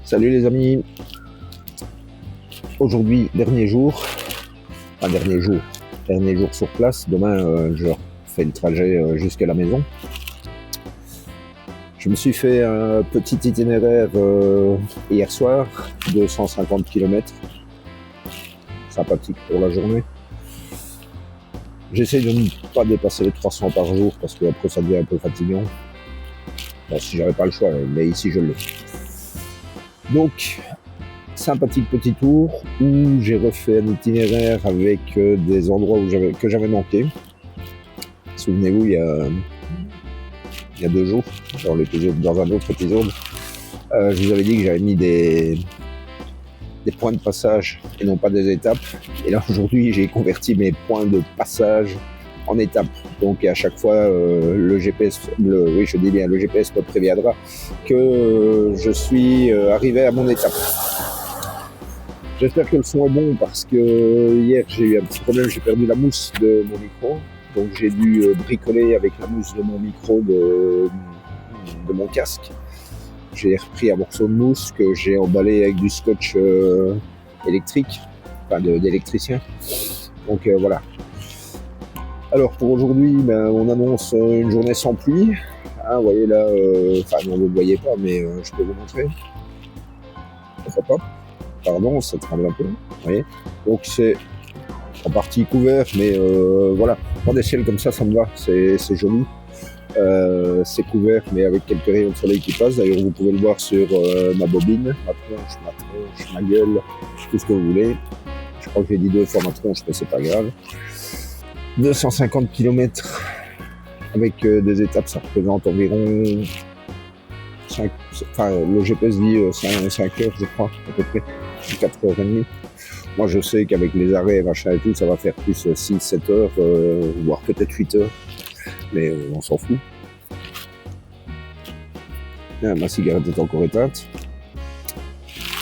Salut les amis, aujourd'hui dernier jour sur place. Demain je fais le trajet jusqu'à la maison. Je me suis fait un petit itinéraire hier soir de 150 km, sympathique pour la journée. J'essaie de ne pas dépasser les 300 par jour parce que après ça devient un peu fatigant. Bon, si j'avais pas le choix, mais ici je l'ai. Donc, sympathique petit tour où j'ai refait un itinéraire avec des endroits que j'avais manqué. Souvenez-vous, il y a 2 jours, dans un autre épisode, je vous avais dit que j'avais mis des points de passage et non pas des étapes. Et là, aujourd'hui, j'ai converti mes points de passage en étapes. Donc, à chaque fois, le GPS me préviendra que je suis arrivé à mon étape. J'espère que le son est bon parce que hier, j'ai eu un petit problème, j'ai perdu la mousse de mon micro. Donc, j'ai dû bricoler avec la mousse de mon micro de mon casque. J'ai repris un morceau de mousse que j'ai emballé avec du scotch électrique, enfin d'électricien. Donc voilà. Alors pour aujourd'hui, on annonce une journée sans pluie. Vous voyez là, non, vous ne le voyez pas, mais je peux vous montrer. Pardon, ça tremble un peu. Vous voyez. Donc c'est en partie couvert, mais voilà. Pour des ciels comme ça me va, c'est joli. C'est couvert, mais avec quelques rayons de soleil qui passent. D'ailleurs, vous pouvez le voir sur ma bobine, ma tronche, ma gueule, tout ce que vous voulez. Je crois que j'ai dit 2 fois ma tronche, mais c'est pas grave. 250 km avec des étapes, ça représente environ 5, le GPS dit 5 heures, je crois, à peu près, 4h30. Moi, je sais qu'avec les arrêts, machin et tout, ça va faire plus 6-7 heures, voire peut-être 8 heures. Mais on s'en fout. Ma cigarette est encore éteinte.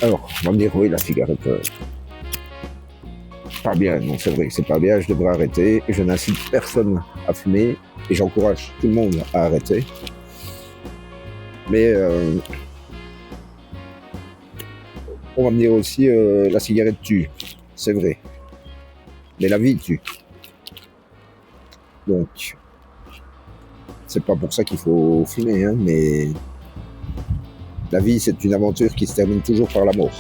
Alors, on va me dire, oui, la cigarette, pas bien. Non, c'est vrai que c'est pas bien, je devrais arrêter. Je n'incite personne à fumer et j'encourage tout le monde à arrêter. Mais on va me dire aussi, la cigarette tue. C'est vrai. Mais la vie tue. Donc, c'est pas pour ça qu'il faut fumer, hein, mais la vie, c'est une aventure qui se termine toujours par la mort.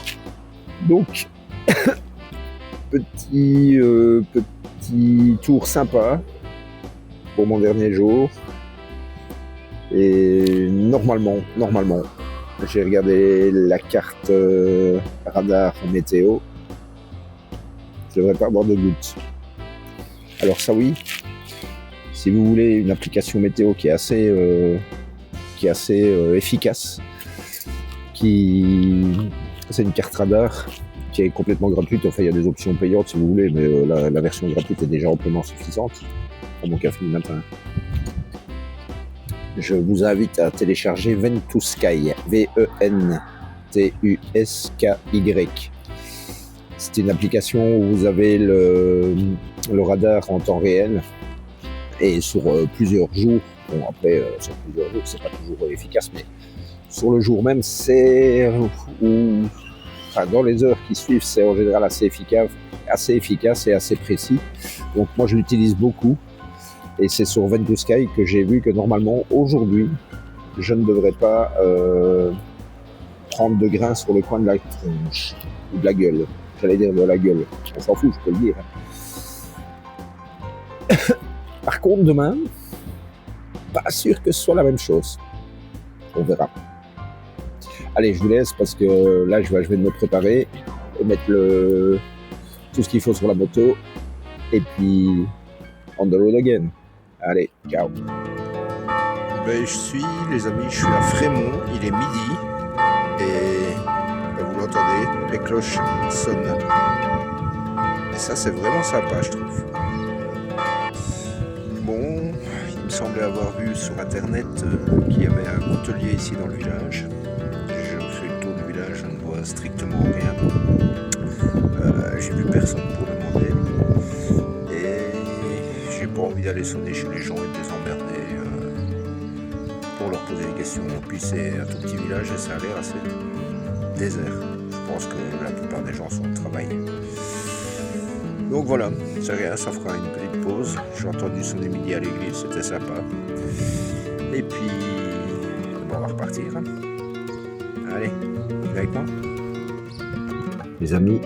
Donc, petit tour sympa pour mon dernier jour. Et normalement, j'ai regardé la carte radar météo. Je devrais pas avoir de doute. Alors ça oui. Si vous voulez une application météo qui est assez efficace, c'est une carte radar qui est complètement gratuite. Enfin, il y a des options payantes si vous voulez, mais la version gratuite est déjà amplement suffisante pour mon café du matin. Je vous invite à télécharger Ventusky, VENTUSKY. C'est une application où vous avez le radar en temps réel. Et sur plusieurs jours, bon après sur plusieurs jours c'est pas toujours efficace, mais sur le jour même dans les heures qui suivent c'est en général assez efficace et assez précis. Donc moi je l'utilise beaucoup et c'est sur Ventusky que j'ai vu que normalement aujourd'hui je ne devrais pas prendre de grains sur le coin de la tronche ou de la gueule. J'allais dire de la gueule, on s'en fout, je peux le dire. Par contre, demain, pas sûr que ce soit la même chose. On verra. Allez, je vous laisse parce que là, je vais me préparer et mettre tout ce qu'il faut sur la moto. Et puis, on the road again. Allez, ciao. Les amis, je suis à Frémont, il est midi. Et vous l'entendez, les cloches sonnent. Et ça, c'est vraiment sympa, je trouve. Bon, il me semblait avoir vu sur internet qu'il y avait un hôtelier ici dans le village. Je fais le tour du village, je ne vois strictement rien. J'ai vu personne pour demander. Et j'ai pas envie d'aller sonner chez les gens et de les emmerder pour leur poser des questions. Puis c'est un tout petit village et ça a l'air assez désert. Je pense que la plupart des gens sont au travail. Donc voilà, c'est rien, ça fera une petite pause. J'ai entendu sonner midi à l'église, c'était sympa. Et puis, on va repartir. Hein. Allez, viens avec moi. Les amis,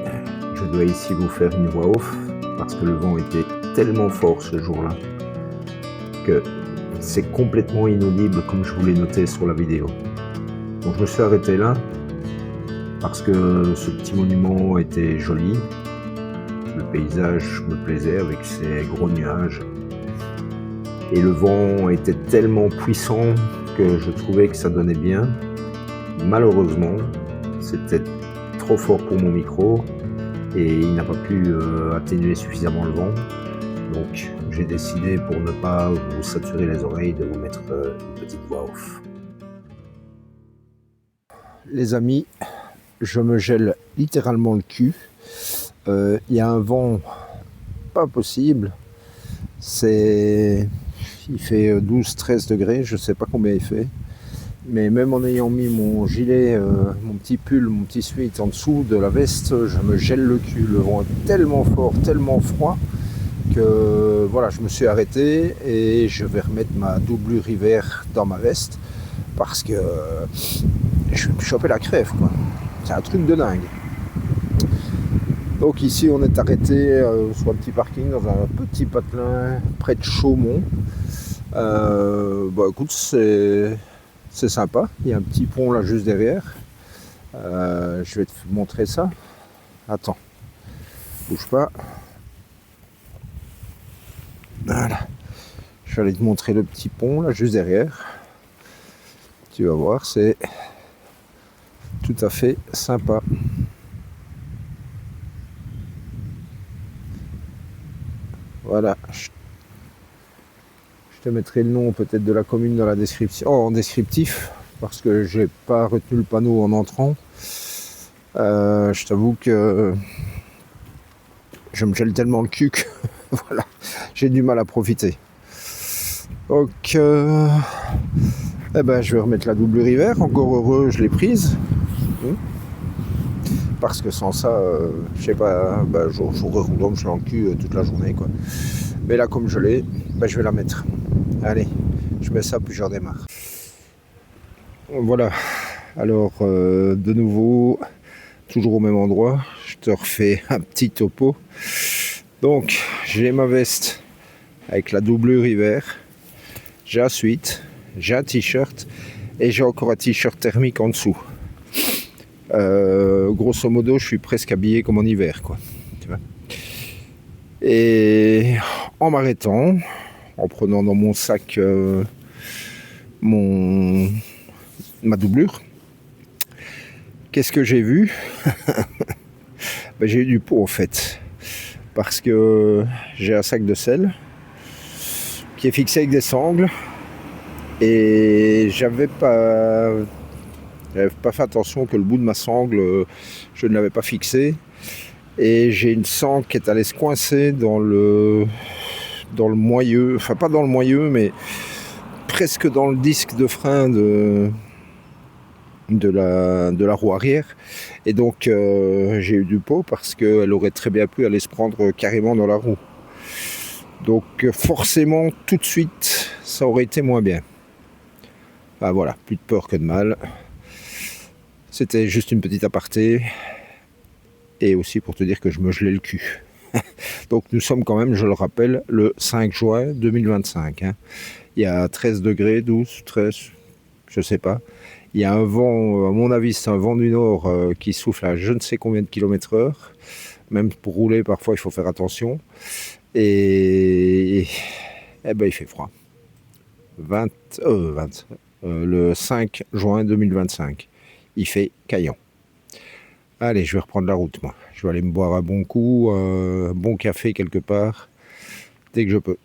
je dois ici vous faire une voix off parce que le vent était tellement fort ce jour-là que c'est complètement inaudible comme je vous l'ai noté sur la vidéo. Donc je me suis arrêté là parce que ce petit monument était joli, le paysage me plaisait avec ses gros nuages et le vent était tellement puissant que je trouvais que ça donnait bien. Malheureusement, c'était trop fort pour mon micro et il n'a pas pu atténuer suffisamment le vent. Donc j'ai décidé, pour ne pas vous saturer les oreilles, de vous mettre une petite voix off. Les amis, je me gèle littéralement le cul. Il y a un vent pas possible. Il fait 12-13 degrés, je sais pas combien il fait. Mais même en ayant mis mon gilet, mon petit pull, mon petit sweat en dessous de la veste, je me gèle le cul. Le vent est tellement fort, tellement froid que voilà, je me suis arrêté et je vais remettre ma doublure hiver dans ma veste parce que je vais me choper la crève, quoi. C'est un truc de dingue. Donc ici on est arrêté sur un petit parking dans un petit patelin près de Chaumont. Écoute, c'est sympa, il y a un petit pont là juste derrière. Je vais te montrer ça. Attends, bouge pas. Voilà. Je vais aller te montrer le petit pont là juste derrière. Tu vas voir, c'est tout à fait sympa. Voilà. Je te mettrai le nom peut-être de la commune dans la description, en descriptif, parce que j'ai pas retenu le panneau en entrant. Je t'avoue que je me gèle tellement le cul que voilà, j'ai du mal à profiter. Donc, je vais remettre la doublure hiver. Encore heureux, je l'ai prise. Parce que sans ça, je sais pas, j'aurais roulant dans le cul toute la journée, quoi. Mais là, comme je l'ai, je vais la mettre. Allez, je mets ça puis je redémarre. Voilà. Alors, de nouveau, toujours au même endroit. Je te refais un petit topo. Donc, j'ai ma veste avec la doublure hiver. J'ai un sweat, j'ai un t-shirt et j'ai encore un t-shirt thermique en dessous. Grosso modo, je suis presque habillé comme en hiver, quoi. Tu vois. Et en m'arrêtant, en prenant dans mon sac ma doublure, qu'est-ce que j'ai vu? J'ai eu du pot en fait, parce que j'ai un sac de sel qui est fixé avec des sangles et j'avais pas fait attention que le bout de ma sangle, je ne l'avais pas fixé et j'ai une sangle qui est allée se coincer dans le moyeu, enfin pas dans le moyeu mais presque dans le disque de frein de la roue arrière et donc j'ai eu du pot parce qu'elle aurait très bien pu aller se prendre carrément dans la roue. Donc forcément tout de suite ça aurait été moins bien. Voilà, plus de peur que de mal. C'était juste une petite aparté et aussi pour te dire que je me gelais le cul. Donc nous sommes quand même, je le rappelle, le 5 juin 2025. Hein. Il y a 13 degrés, 12, 13, je sais pas. Il y a un vent, à mon avis c'est un vent du nord qui souffle à je ne sais combien de kilomètres heure. Même pour rouler parfois il faut faire attention. Et il fait froid. Le 5 juin 2025. Il fait caillant. Allez, je vais reprendre la route, moi. Je vais aller me boire un bon coup, un bon café quelque part, dès que je peux.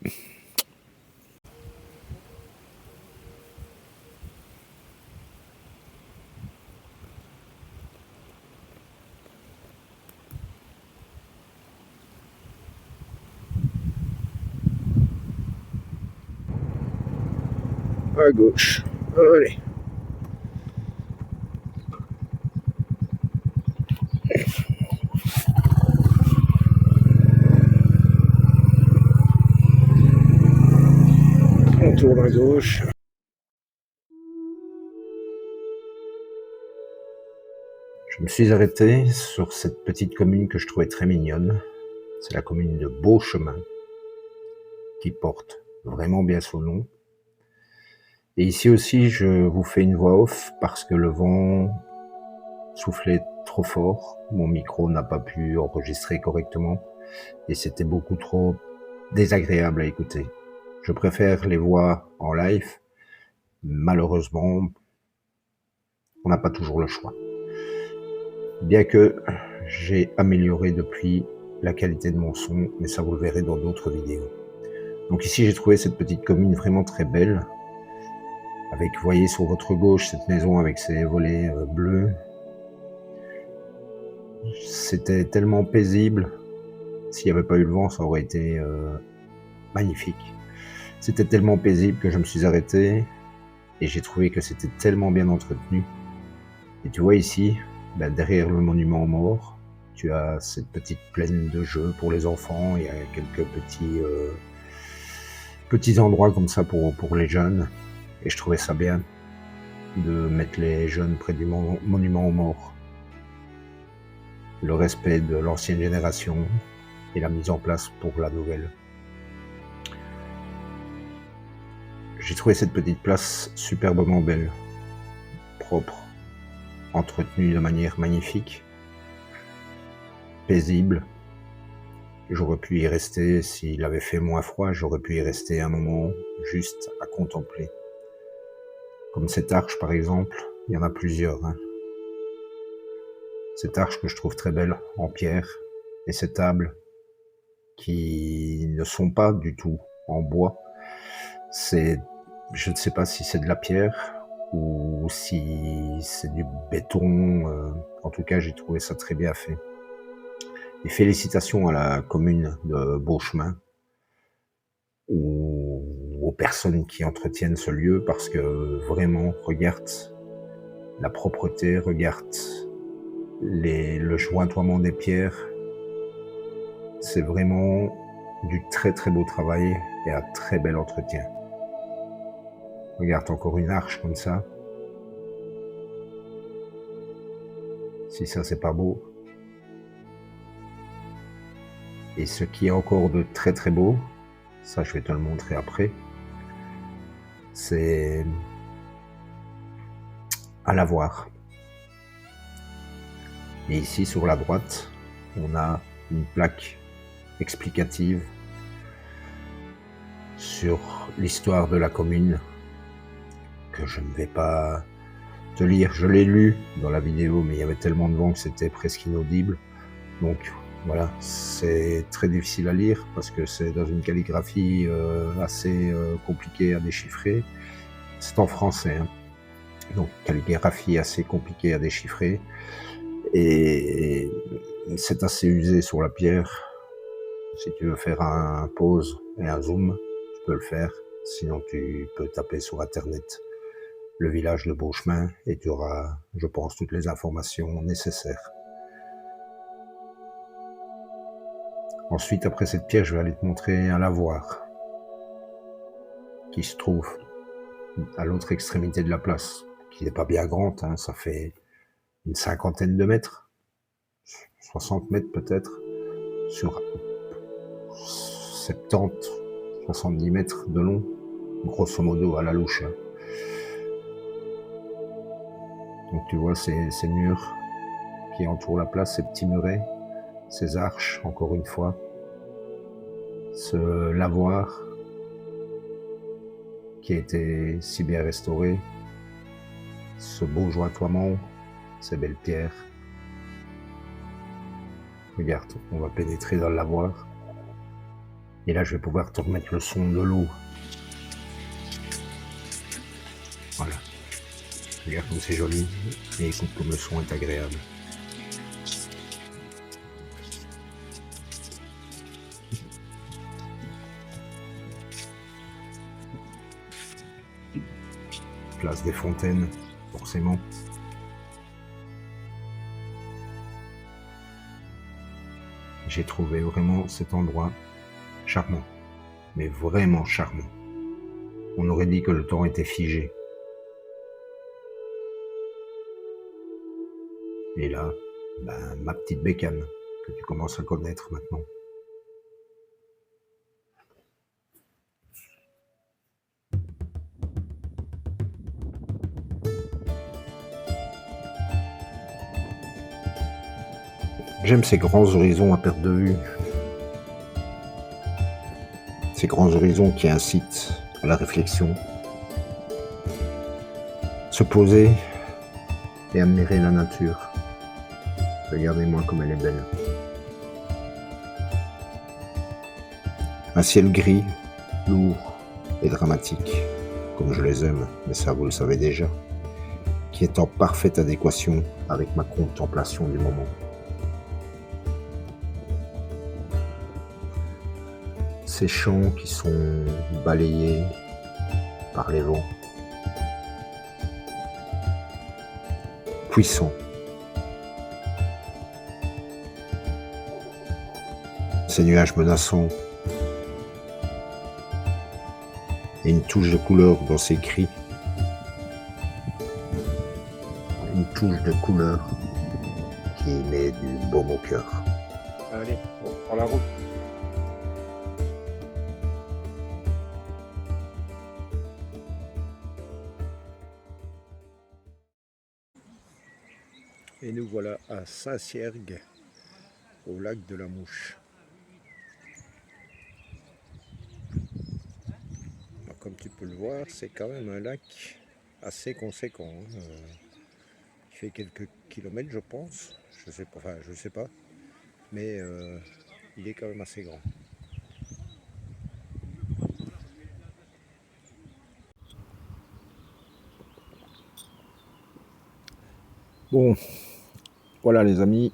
À gauche. Allez. tourne à gauche. Je me suis arrêté sur cette petite commune que je trouvais très mignonne. C'est la commune de Beauchemin, qui porte vraiment bien son nom. Et ici aussi, je vous fais une voix off parce que le vent soufflait trop fort. Mon micro n'a pas pu enregistrer correctement et c'était beaucoup trop désagréable à écouter. Je préfère les voix en live. Malheureusement, on n'a pas toujours le choix. Bien que j'ai amélioré depuis la qualité de mon son, mais ça vous le verrez dans d'autres vidéos. Donc ici, j'ai trouvé cette petite commune vraiment très belle. Avec, vous voyez sur votre gauche, cette maison avec ses volets bleus. C'était tellement paisible. S'il n'y avait pas eu le vent, ça aurait été magnifique. C'était tellement paisible que je me suis arrêté et j'ai trouvé que c'était tellement bien entretenu. Et tu vois ici, derrière le monument aux morts, tu as cette petite plaine de jeux pour les enfants. Il y a quelques petits endroits comme ça pour les jeunes. Et je trouvais ça bien de mettre les jeunes près du monument aux morts. Le respect de l'ancienne génération et la mise en place pour la nouvelle. J'ai trouvé cette petite place superbement belle, propre, entretenue de manière magnifique, paisible. J'aurais pu y rester, s'il avait fait moins froid, j'aurais pu y rester un moment juste à contempler. Comme cette arche par exemple, il y en a plusieurs. Cette arche que je trouve très belle en pierre et ces tables qui ne sont pas du tout en bois. Je ne sais pas si c'est de la pierre ou si c'est du béton. En tout cas, j'ai trouvé ça très bien fait. Et félicitations à la commune de Beauchemin ou aux personnes qui entretiennent ce lieu parce que vraiment, regarde la propreté, regarde le jointoiement des pierres. C'est vraiment du très très beau travail et un très bel entretien. Regarde encore une arche comme ça. Si ça c'est pas beau. Et ce qui est encore de très très beau, ça je vais te le montrer après, c'est à la voir. Et ici sur la droite, on a une plaque explicative sur l'histoire de la commune que je ne vais pas te lire. Je l'ai lu dans la vidéo, mais il y avait tellement de vent que c'était presque inaudible. Donc voilà, c'est très difficile à lire parce que c'est dans une calligraphie assez compliquée à déchiffrer. C'est en français, donc calligraphie assez compliquée à déchiffrer. Et c'est assez usé sur la pierre. Si tu veux faire un pause et un zoom, tu peux le faire. Sinon, tu peux taper sur Internet le village de Beauchemin et tu auras, je pense, toutes les informations nécessaires. Ensuite, après cette pierre, je vais aller te montrer un lavoir qui se trouve à l'autre extrémité de la place, qui n'est pas bien grande, ça fait une 50aine de mètres, 60 mètres peut-être, sur 70, 70 mètres de long, grosso modo à la louche. Donc tu vois ces murs qui entourent la place, ces petits murets, ces arches, encore une fois, ce lavoir qui a été si bien restauré, ce beau jointoiement, ces belles pierres. Regarde, on va pénétrer dans le lavoir. Et là, je vais pouvoir te remettre le son de l'eau. Voilà. Regarde comme c'est joli. Et écoute comme le son est agréable. Place des Fontaines, forcément. J'ai trouvé vraiment cet endroit charmant, mais vraiment charmant. On aurait dit que le temps était figé. Et là, ma petite bécane, que tu commences à connaître maintenant. J'aime ces grands horizons à perte de vue. Ces grands horizons qui incitent à la réflexion. Se poser et admirer la nature. Regardez-moi comme elle est belle. Un ciel gris, lourd et dramatique, comme je les aime, mais ça vous le savez déjà, qui est en parfaite adéquation avec ma contemplation du moment. Ces champs qui sont balayés par les vents, puissants. Ces nuages menaçants et une touche de couleur dans ces cris. Une touche de couleur qui met du baume au cœur. Allez, on prend la route. Et nous voilà à Saint-Ciergues, au lac de la Mouche. Alors, comme tu peux le voir, c'est quand même un lac assez conséquent. Il fait quelques kilomètres, je pense. Je sais pas, mais il est quand même assez grand. Bon, voilà les amis,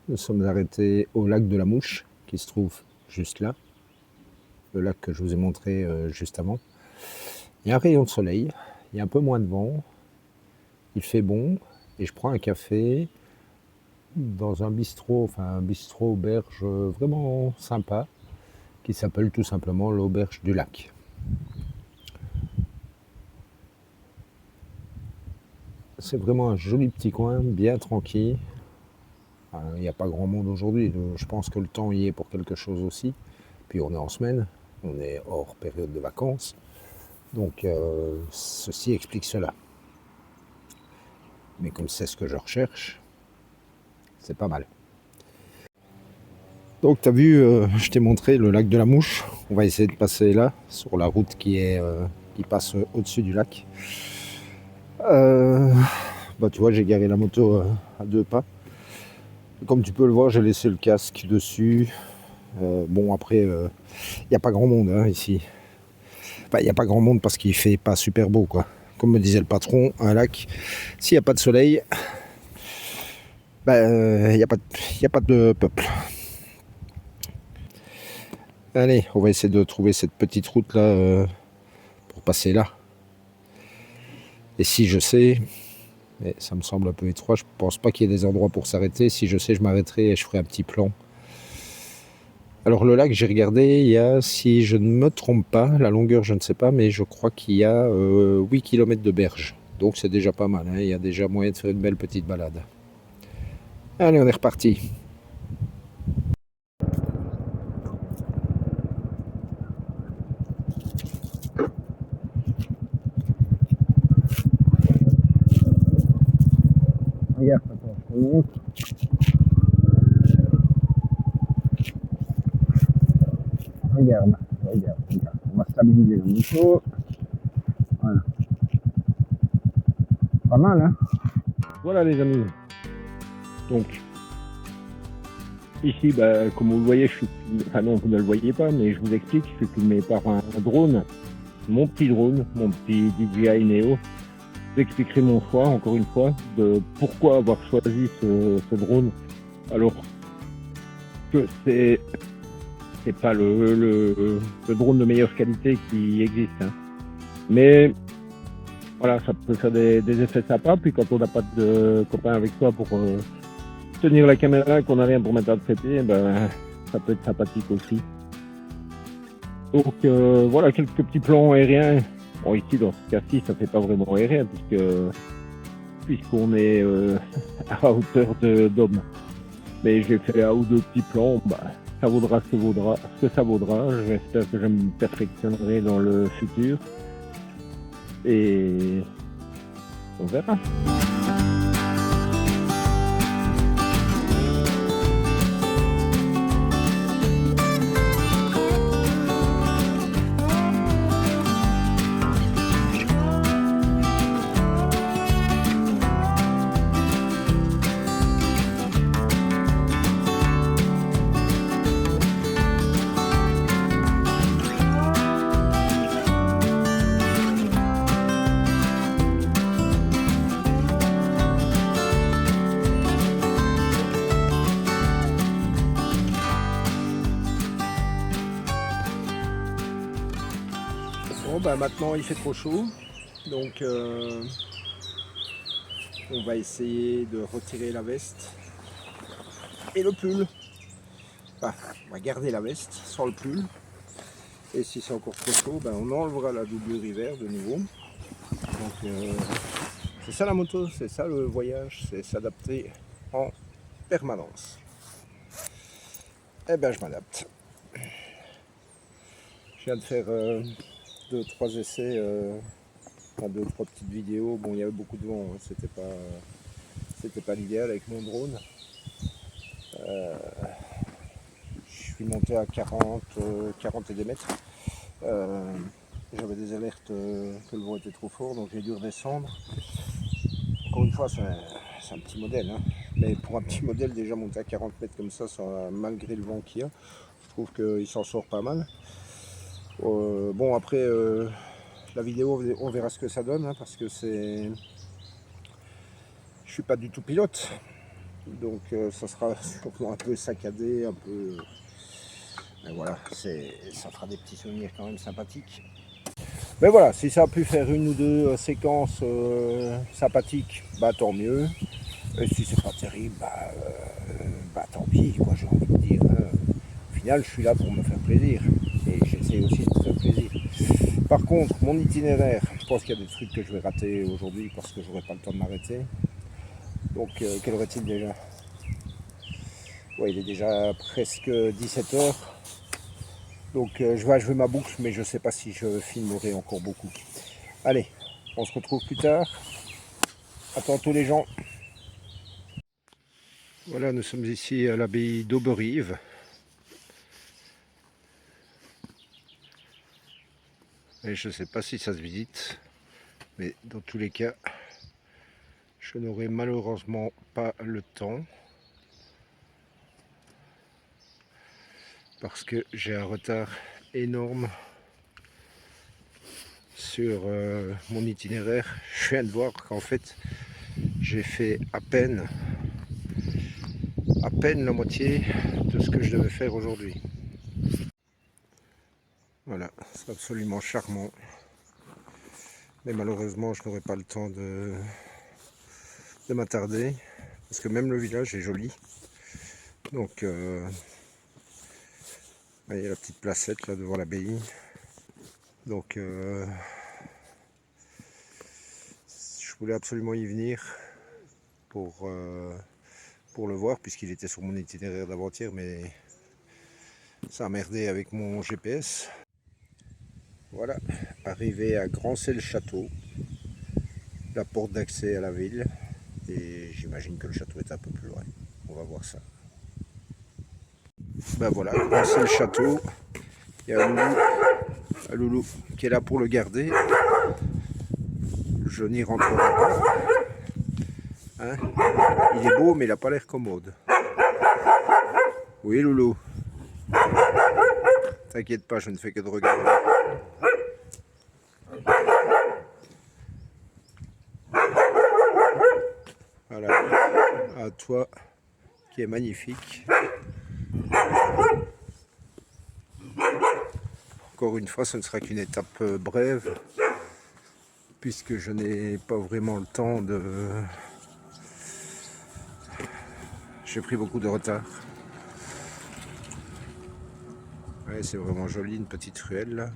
nous sommes arrêtés au lac de la Mouche, qui se trouve juste là, le lac que je vous ai montré juste avant. Il y a un rayon de soleil, il y a un peu moins de vent, il fait bon, et je prends un café dans un bistrot auberge vraiment sympa, qui s'appelle tout simplement l'auberge du lac. C'est vraiment un joli petit coin, bien tranquille. Il n'y a pas grand monde aujourd'hui, je pense que le temps y est pour quelque chose aussi. Puis on est en semaine, on est hors période de vacances. Donc ceci explique cela. Mais comme c'est ce que je recherche, c'est pas mal. Donc tu as vu, je t'ai montré le lac de la Mouche. On va essayer de passer là, sur la route qui passe au-dessus du lac. Tu vois, j'ai garé la moto à 2 pas. Comme tu peux le voir, j'ai laissé le casque dessus. Bon, après, il n'y a pas grand monde ici. Il n'y a pas grand monde parce qu'il fait pas super beau, quoi. Comme me disait le patron, un lac, s'il n'y a pas de soleil, il n'y a pas de peuple. Allez, on va essayer de trouver cette petite route là pour passer là. Et si je sais, mais ça me semble un peu étroit, je pense pas qu'il y ait des endroits pour s'arrêter. Si je sais, je m'arrêterai et je ferai un petit plan. Alors le lac, j'ai regardé, il y a, si je ne me trompe pas, la longueur je ne sais pas, mais je crois qu'il y a 8 km de berge. Donc c'est déjà pas mal, il y a déjà moyen de faire une belle petite balade. Allez, on est reparti. Regarde, attends, regarde. On va stabiliser la moto. Voilà. Pas mal, hein? Voilà les amis. Donc, ici, comme vous le voyez, non, vous ne le voyez pas, mais je vous explique, je suis filmé par un drone, mon petit DJI Neo. J'expliquerai mon choix, encore une fois, de pourquoi avoir choisi ce drone. Alors que c'est pas le drone de meilleure qualité qui existe, hein. Mais voilà, ça peut faire des effets sympas. Puis quand on n'a pas de copain avec soi pour tenir la caméra, qu'on n'a rien pour mettre à traiter, ça peut être sympathique aussi. Donc voilà quelques petits plans aériens. Bon, ici dans ce cas-ci ça fait pas vraiment aérien puisqu'on est à hauteur d'homme. Mais j'ai fait un ou deux petits plans, ça vaudra ce que ça vaudra. J'espère que je me perfectionnerai dans le futur. Et on verra. Bon, maintenant il fait trop chaud, donc on va essayer de retirer la veste et le pull. On va garder la veste sans le pull, et si c'est encore trop chaud, on enlèvera la doublure hiver de nouveau. Donc c'est ça la moto, c'est ça le voyage, c'est s'adapter en permanence. Eh ben je m'adapte. Je viens de faire 2-3 essais, 2-3 petites vidéos. Bon, il y avait beaucoup de vent, hein. C'était pas l'idéal avec mon drone. Je suis monté à 40 et des mètres. J'avais des alertes que le vent était trop fort, donc j'ai dû redescendre. Encore une fois, c'est un petit modèle, hein. Mais pour un petit modèle, déjà monter à 40 mètres comme ça, malgré le vent qu'il y a, je trouve qu'il s'en sort pas mal. Bon, après, la vidéo, on verra ce que ça donne, hein, parce que je suis pas du tout pilote, donc ça sera sûrement un peu saccadé, un peu. Mais voilà, ça fera des petits souvenirs quand même sympathiques. Mais voilà, si ça a pu faire une ou deux séquences sympathiques, tant mieux. Et si c'est pas terrible, tant pis, quoi, j'ai envie de dire. Au final, je suis là pour me faire plaisir. Et j'essaie aussi de me faire plaisir. Par contre, mon itinéraire, je pense qu'il y a des trucs que je vais rater aujourd'hui parce que j'aurai pas le temps de m'arrêter. Donc, quelle heure-est-il déjà? Ouais, il est déjà presque 17h. Donc, je vais achever ma boucle, mais je sais pas si je filmerai encore beaucoup. Allez, on se retrouve plus tard. À tantôt les gens. Voilà, nous sommes ici à l'abbaye d'Auberive. Et je ne sais pas si ça se visite, mais dans tous les cas, je n'aurai malheureusement pas le temps parce que j'ai un retard énorme sur mon itinéraire. Je viens de voir qu'en fait, j'ai fait à peine la moitié de ce que je devais faire aujourd'hui. Voilà, c'est absolument charmant. Mais malheureusement, je n'aurai pas le temps de m'attarder. Parce que même le village est joli. Donc, il y a la petite placette là devant l'abbaye. Donc, je voulais absolument y venir pour le voir, puisqu'il était sur mon itinéraire d'avant-hier, mais ça a merdé avec mon GPS. Voilà, arrivé à Grancey-le-Château, la porte d'accès à la ville, et j'imagine que le château est un peu plus loin. On va voir ça. Voilà, Grancey-le-Château, il y a un loulou qui est là pour le garder. Je n'y rentrerai pas. Hein, il est beau, mais il n'a pas l'air commode. Oui, loulou. T'inquiète pas, je ne fais que de regarder. Voilà, à toi qui est magnifique. Encore une fois, ce ne sera qu'une étape brève, puisque je n'ai pas vraiment le temps de... J'ai pris beaucoup de retard. Ouais, c'est vraiment joli, une petite ruelle là.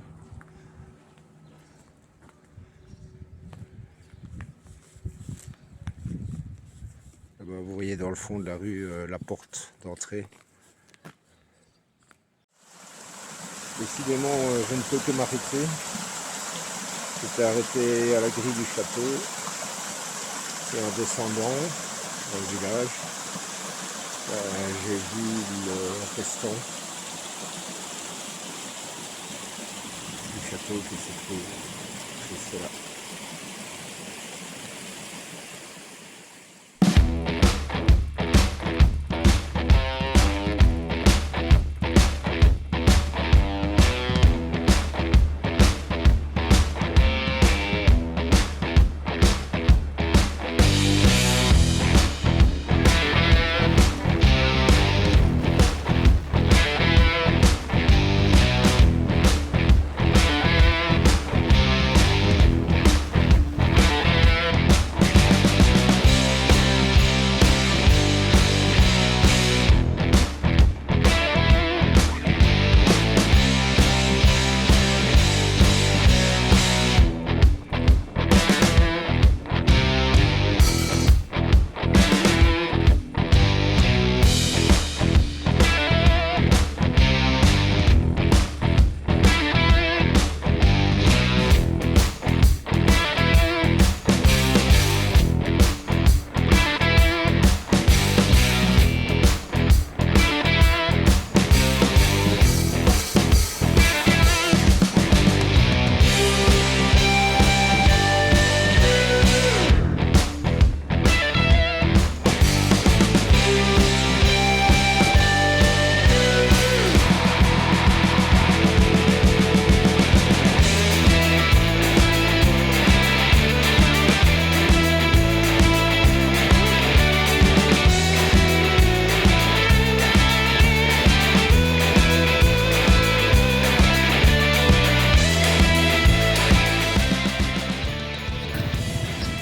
Ah bah, vous voyez dans le fond de la rue la porte d'entrée. Décidément, je ne peux que m'arrêter. J'étais arrêté à la grille du château. Et en descendant dans le village, j'ai vu le restant du château qui se trouve juste là.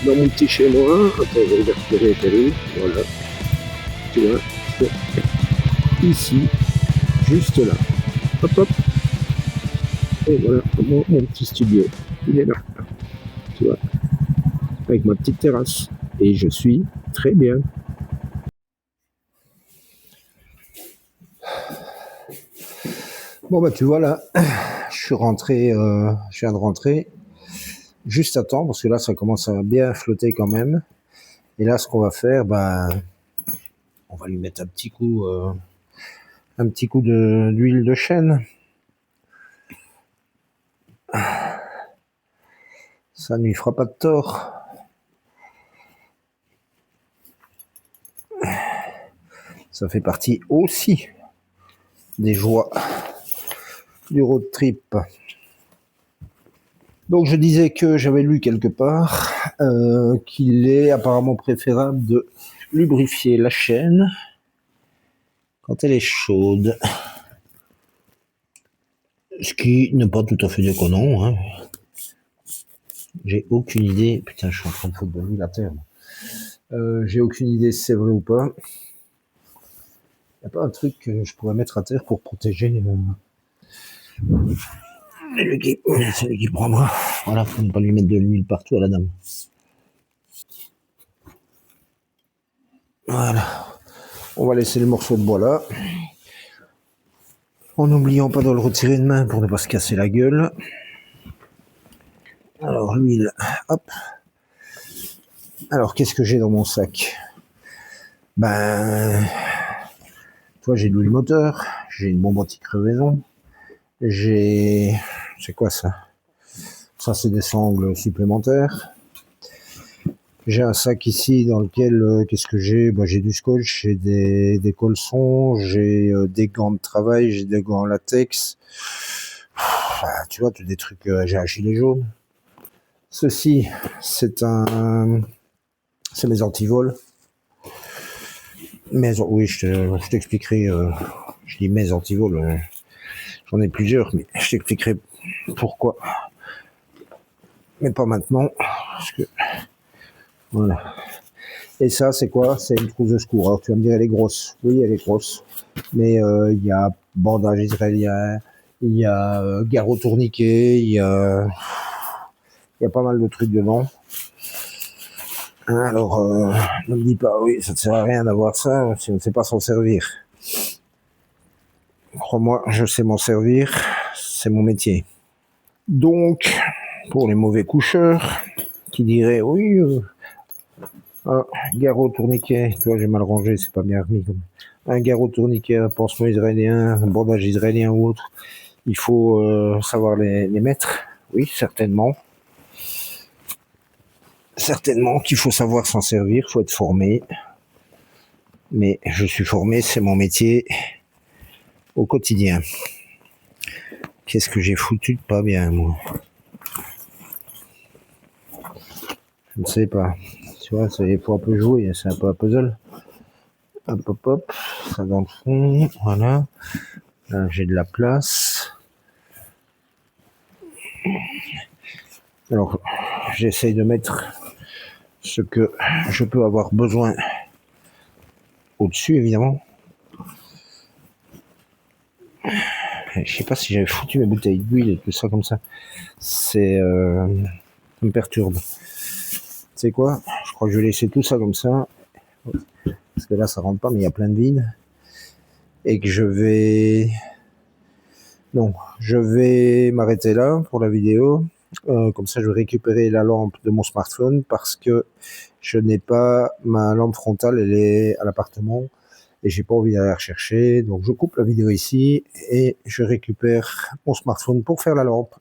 Dans mon petit chez moi, attends, je vais repérer Perrine, voilà, tu vois, ici, juste là, hop hop, et voilà, mon petit studio, il est là, tu vois, avec ma petite terrasse, et je suis très bien. Bon bah tu vois là, je suis rentré, je viens de rentrer juste à temps parce que là ça commence à bien flotter quand même. Et là ce qu'on va faire, on va lui mettre un petit coup d'huile de chêne. Ça ne lui fera pas de tort. Ça fait partie aussi des joies du road trip. Donc je disais que j'avais lu quelque part qu'il est apparemment préférable de lubrifier la chaîne quand elle est chaude. Ce qui n'est pas tout à fait déconnant, hein. J'ai aucune idée. Putain, je suis en train de foutre de l'huile à terre. J'ai aucune idée si c'est vrai ou pas. Il n'y a pas un truc que je pourrais mettre à terre pour protéger celui qui prendra. Voilà, faut ne pas lui mettre de l'huile partout à la dame. Voilà. On va laisser le morceau de bois là. En n'oubliant pas de le retirer de main pour ne pas se casser la gueule. Alors l'huile, hop. Alors qu'est-ce que j'ai dans mon sac? Toi j'ai de l'huile moteur, j'ai une bombe anti-crevaison, j'ai... C'est quoi ça? Ça c'est des sangles supplémentaires. J'ai un sac ici dans lequel, qu'est-ce que j'ai? J'ai du scotch, j'ai des colsons, j'ai des gants de travail, j'ai des gants en latex. Tu vois, tous des trucs, j'ai un gilet jaune. Ceci, c'est mes antivols. Oui, je t'expliquerai, je dis mes antivols, j'en ai plusieurs, mais je t'expliquerai pourquoi. Mais pas maintenant, parce que, voilà. Et ça, c'est quoi? C'est une trousse de secours. Alors, tu vas me dire, elle est grosse. Oui, elle est grosse. Mais il y a bandage israélien, il y a garrot tourniquet, il y a pas mal de trucs dedans. Alors, ne me dis pas, oui, ça ne sert à rien d'avoir ça si on ne sait pas s'en servir. Crois-moi, je sais m'en servir, c'est mon métier. Donc, pour les mauvais coucheurs, qui diraient, oui, un garrot tourniquet, tu vois, j'ai mal rangé, c'est pas bien remis. Un garrot tourniquet, un pansement israélien, un bandage israélien ou autre, il faut savoir les mettre. Oui, certainement. Certainement qu'il faut savoir s'en servir, il faut être formé. Mais je suis formé, c'est mon métier au quotidien. Qu'est-ce que j'ai foutu de pas bien, moi? Je ne sais pas. Tu vois, il faut un peu jouer, c'est un peu un puzzle. Hop, hop, hop, ça dans le fond, voilà. Là, j'ai de la place. Alors, j'essaye de mettre ce que je peux avoir besoin au-dessus, évidemment. Je sais pas si j'avais foutu mes bouteilles d'huile et tout ça comme ça. Ça me perturbe. Tu sais quoi? Je crois que je vais laisser tout ça comme ça. Parce que là, ça rentre pas, mais il y a plein de vide. Et que je vais... Non, je vais m'arrêter là pour la vidéo. Comme ça, je vais récupérer la lampe de mon smartphone parce que je n'ai pas ma lampe frontale, elle est à l'appartement et j'ai pas envie d'aller la rechercher. Donc, je coupe la vidéo ici et je récupère mon smartphone pour faire la lampe.